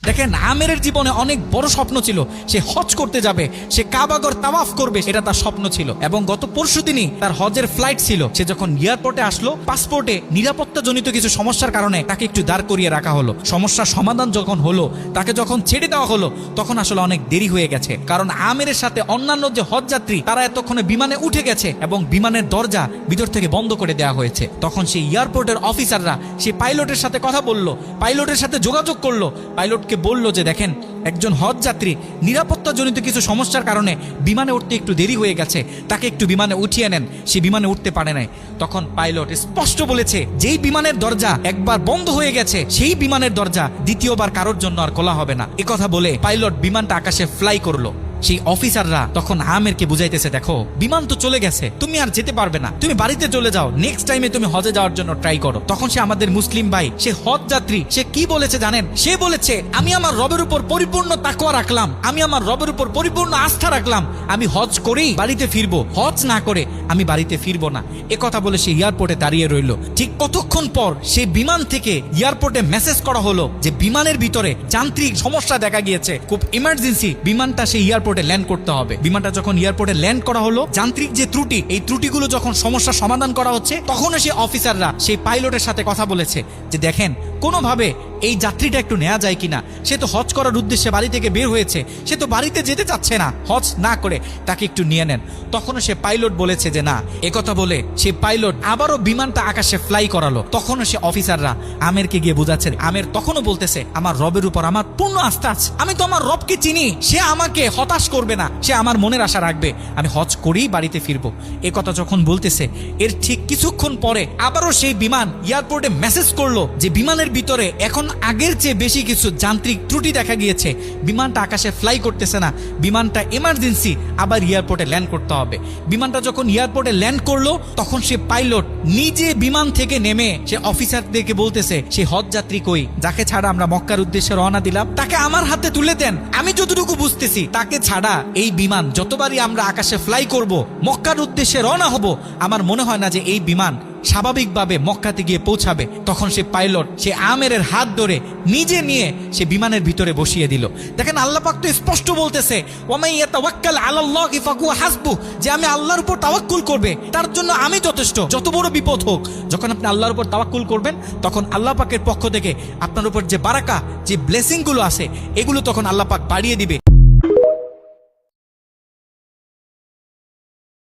দেখেন, আমেরের জীবনে অনেক বড় স্বপ্ন ছিল, সে হজ করতে যাবে, সে কাবাগর তাওয়াফ করবে, এটা তার স্বপ্ন ছিল। এবং গত পরশুদিনই তার হজের ফ্লাইট ছিল। সে যখন এয়ারপোর্টে আসলো, পাসপোর্টে নিরাপত্তাজনিত কিছু সমস্যার কারণে তাকে একটু দাঁড় করিয়ে রাখা হলো। সমস্যার সমাধান যখন হলো, তাকে যখন ছেড়ে দেওয়া হলো, তখন আসলে অনেক দেরি হয়ে গেছে। কারণ আমেরের সাথে অন্যান্য যে হজ যাত্রী তারা এতক্ষণে বিমানে উঠে গেছে এবং বিমানের দরজা ভিতর থেকে বন্ধ করে দেওয়া হয়েছে। তখন সেই এয়ারপোর্টের অফিসাররা সেই পাইলটের সাথে কথা বলল, পাইলটের সাথে যোগাযোগ করলো, পাইলটকে বলল যে দেখেন, একজন হজ যাত্রী নিরাপত্তাজনিত কিছু সমস্যার কারণে বিমানে উঠতে একটু দেরি হয়ে গেছে, তাকে একটু বিমানে উঠিয়ে নেন, সে বিমানে উঠতে পারে নাই। তখন পাইলট স্পষ্ট বলেছে, যেই বিমানের দরজা একবার বন্ধ হয়ে গেছে, সেই বিমানের দরজা দ্বিতীয়বার কারোর জন্য আর খোলা হবে না। কথা বলে পাইলট বিমানটা আকাশে ফ্লাই করলো। সেই অফিসাররা তখন আমেরকে বুঝাইতেছে, দেখো বিমান তো চলে গেছে, তুমি আর যেতে পারবে না, তুমি বাড়িতে চলে যাও, নেক্সট টাইমে তুমি হজে যাওয়ার জন্য ট্রাই করো। তখন সে আমাদের মুসলিম ভাই, সে হজ যাত্রী, সে কি বলেছে জানেন? সে বলেছে, আমি আমার রবের উপর পরিপূর্ণ তাকওয়া রাখলাম, আমি আমার রবের উপর পরিপূর্ণ আস্থা রাখলাম, আমি হজ করেই বাড়িতে ফিরবো, হজ না করে আমি বাড়িতে ফিরবো না। কথা বলে সে এয়ারপোর্টে দাঁড়িয়ে রইল। ঠিক কতক্ষণ পর সেই বিমান থেকে এয়ারপোর্টে মেসেজ করা হলো যে বিমানের ভিতরে যান্ত্রিক সমস্যা দেখা গিয়েছে, খুব ইমার্জেন্সি বিমানটা সেই এয়ারপোর্টে ল্যান্ড করতে হবে। বিমানটা যখন এয়ারপোর্টে ল্যান্ড করা হলো, যান্ত্রিক যে ত্রুটি, এই ত্রুটিগুলো যখন সমস্যা সমাধান করা হচ্ছে, তখন সেই অফিসাররা সেই পাইলটের সাথে কথা বলেছে যে দেখেন, কোনোভাবে এই যাত্রীটা একটু নেওয়া যায় কিনা, সে তো হজ করার উদ্দেশ্যে বাড়ি থেকে বের হয়েছে, সে তো বাড়িতে যেতে চাচ্ছে না, হজ না করে তাকে একটু নিয়ে নেন। তখনও সে পাইলট বলেছে যে না। কথা বলে সে পাইলট আবারও বিমানটা আকাশে ফ্লাই করালো। তখনও সে অফিসাররা আমেরকে গিয়ে বোঝাচ্ছেন। আমের তখনও বলতেছে, আমার রবের উপর আমার পূর্ণ আস্থা আছে, আমি তো আমার রবকে চিনি, সে আমাকে হতাশ করবে না, সে আমার মনের আশা রাখবে, আমি হজ করেই বাড়িতে ফিরবো। কথা যখন বলতেছে, এর ঠিক কিছুক্ষণ পরে আবারও সেই বিমান এয়ারপোর্টে মেসেজ করলো যে বিমানের ভিতরে এখন আগের চেয়ে বেশি কিছু যান্ত্রিক ত্রুটি দেখা গিয়েছে, বিমানটা আকাশে ফ্লাই করতেছে না, বিমানটা এমার্জেন্সি আবার এয়ারপোর্টে ল্যান্ড করতে হবে। বিমানটা যখন এয়ারপোর্টে ল্যান্ড করলো, তখন সে পাইলট নিজে বিমান থেকে নেমে সে অফিসারদেরকে বলতেছে, সেই হজ যাত্রী কই, যাকে ছাড়া আমরা মক্কার উদ্দেশ্যে রওনা দিলাম, তাকে আমার হাতে তুলে দেন। আমি যতটুকু বুঝতেছি, তাকে ছাড়া এই বিমান যতবারই আমরা আকাশে ফ্লাই করব, মক্কার উদ্দেশ্যে রওনা হব, আমার মনে হয় না যে এই বিমান স্বাভাবিকভাবে মক্কাতে গিয়ে পৌঁছাবে। তখন সে পাইলট সে আমেরের হাত ধরে নিজে নিয়ে সে বিমানের ভিতরে বসিয়ে দিল। দেখেন, আল্লাহ পাক তো স্পষ্ট বলতেছে, ওয়ামাই ইয়াতাওয়াক্কাল আলাল্লাহি ফাহুয়া হাসবুহ, যে আমি আল্লাহর উপর তাওয়াক্কুল করবে, তার জন্য আমি যথেষ্ট, যত বড় বিপদ হোক। যখন আপনি আল্লাহর উপর তাওয়াক্কুল করবেন, তখন আল্লাহ পাকের পক্ষ থেকে আপনার উপর যে বারাকা, যে ব্লেসিং গুলো আছে, এগুলো তখন আল্লাহ পাক বাড়িয়ে দিবে।